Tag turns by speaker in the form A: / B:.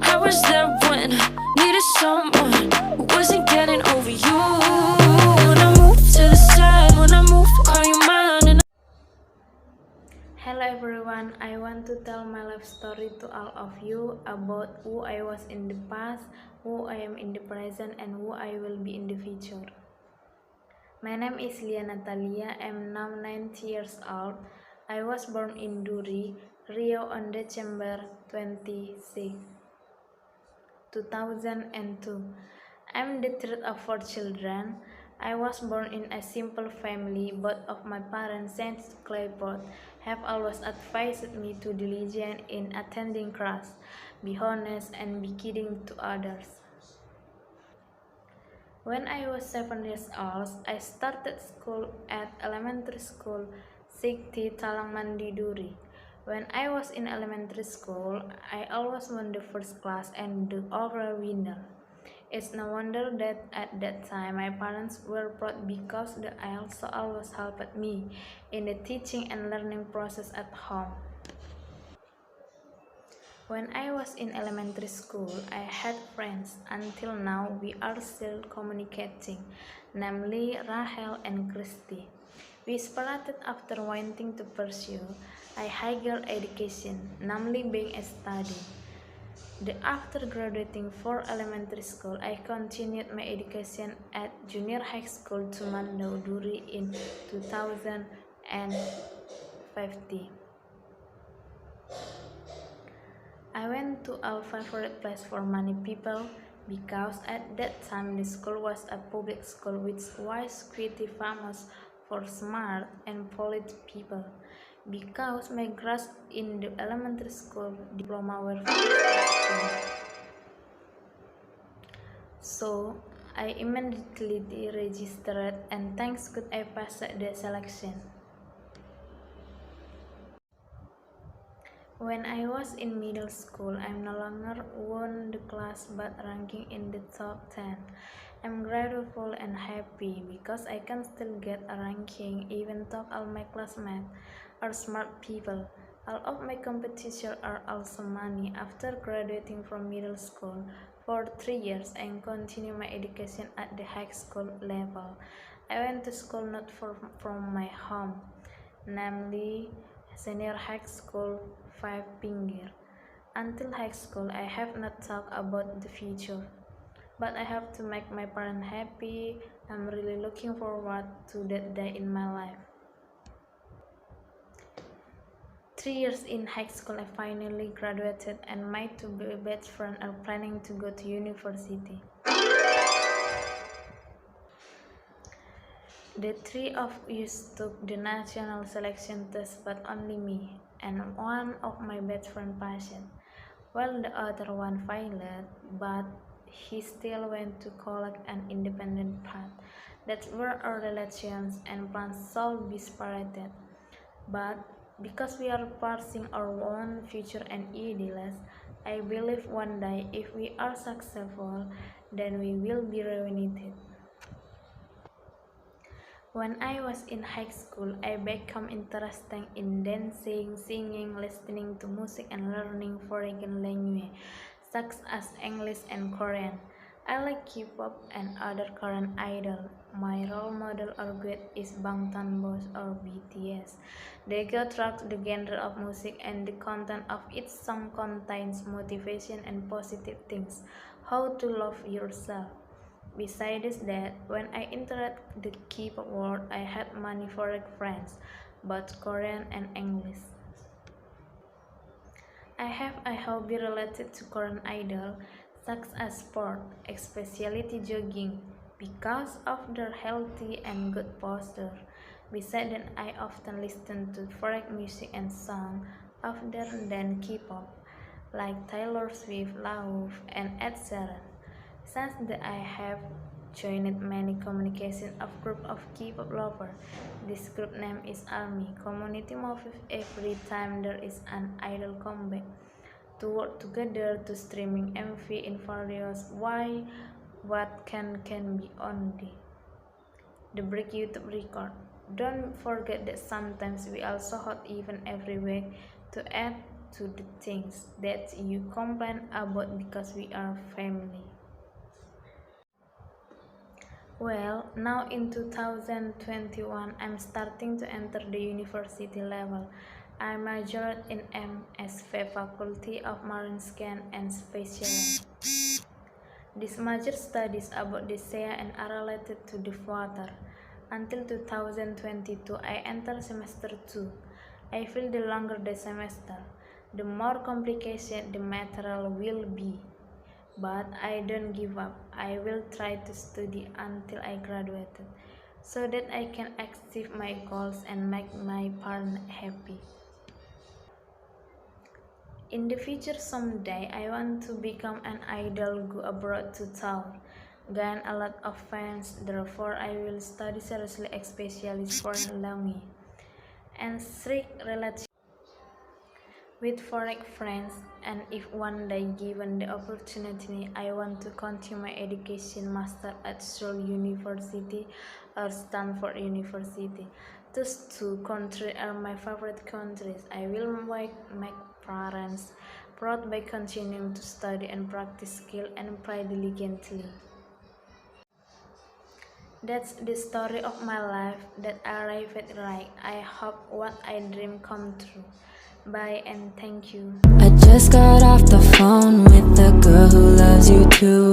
A: I was there when needed someone who wasn't getting over you. When I move to the side, when I move, call you mine.
B: Hello everyone, I want to tell my life story to all of you about who I was in the past, who I am in the present, and who I will be in the future. My name is Lia Natalia. I am now 90 years old. I was born in Duri, Rio on December 26, 2002. I am the third of four children. I was born in a simple family. Both of my parents, Saint Claypot, have always advised me to be diligent in attending class, be honest, and be kind to others. When I was 7 years old, I started school at elementary school Sikti Talang Mandi Duri. When I was in elementary school, I always won the first class and the overall winner. It's no wonder that at that time my parents were proud because they also always helped me in the teaching and learning process at home. When I was in elementary school, I had friends. Until now, we are still communicating, namely Rahel and Christy. We separated after wanting to pursue a higher education, namely being a study. After graduating from elementary school, I continued my education at Junior High School Tumandau Duri in 2050. I went to a favorite place for many people because at that time the school was a public school which was quite famous for smart and polite people. Because my grades in the elementary school diploma were very so I immediately registered and thanks God I passed the selection. When I was in middle school, I'm no longer won the class but ranking in the top 10. I'm grateful and happy because I can still get a ranking even though all my classmates are smart people. All of my competition are also money. After graduating from middle school for 3 years and continue my education at the high school level. I went to school not far from my home, namely Senior High School 5 Pinggir. Until high school, I have not thought about the future, but I have to make my parents happy. I'm really looking forward to that day in my life. 3 years in high school, I finally graduated, and my two best friends are planning to go to university. The three of us took the national selection test, but only me and one of my best friend passed, while the other one failed, but he still went to collect an independent path. That's where our relations and plans should be separated. But because we are pursuing our own future and ideals, I believe one day if we are successful, then we will be reunited. When I was in high school, I became interested in dancing, singing, listening to music, and learning foreign language, such as English and Korean. I like K-pop and other Korean idol. My role model or guide is Bangtan Boys or BTS. They go track the genre of music and the content of each song contains motivation and positive things. How to love yourself. Besides that, when I entered the K-pop world, I had many foreign friends, both Korean and English. I have a hobby related to Korean idol, such as sport, especially jogging, because of their healthy and good posture. Besides that, I often listen to foreign music and songs other than K-pop, like Taylor Swift, Lauf, and Ed Sheeran. Since that I have joined many communication of group of K-pop lovers. This group name is ARMY. Community moves every time there is an idol comeback to work together to streaming MV in various why what can be on the break YouTube record. Don't forget that sometimes we also hot even every week to add to the things that you complain about because we are family. Well, now in 2021, I'm starting to enter the university level. I majored in MSv Faculty of Marine Science and Special. This major studies about the sea and are related to the water. Until 2022, I enter semester 2. I feel the longer the semester, the more complicated the material will be. But I don't give up. I will try to study until I graduated, so that I can achieve my goals and make my parents happy. In the future someday, I want to become an idol, go abroad to tour, gain a lot of fans, therefore I will study seriously, especially for language and strict relationship with foreign friends, and if one day given the opportunity, I want to continue my education master at Seoul University or Stanford University. Those two countries are my favorite countries. I will make parents proud by continuing to study and practice skill and play diligently. That's the story of my life that arrived right. I hope what I dream come true. Bye and thank you.
A: I just got off the phone with the girl who loves you too.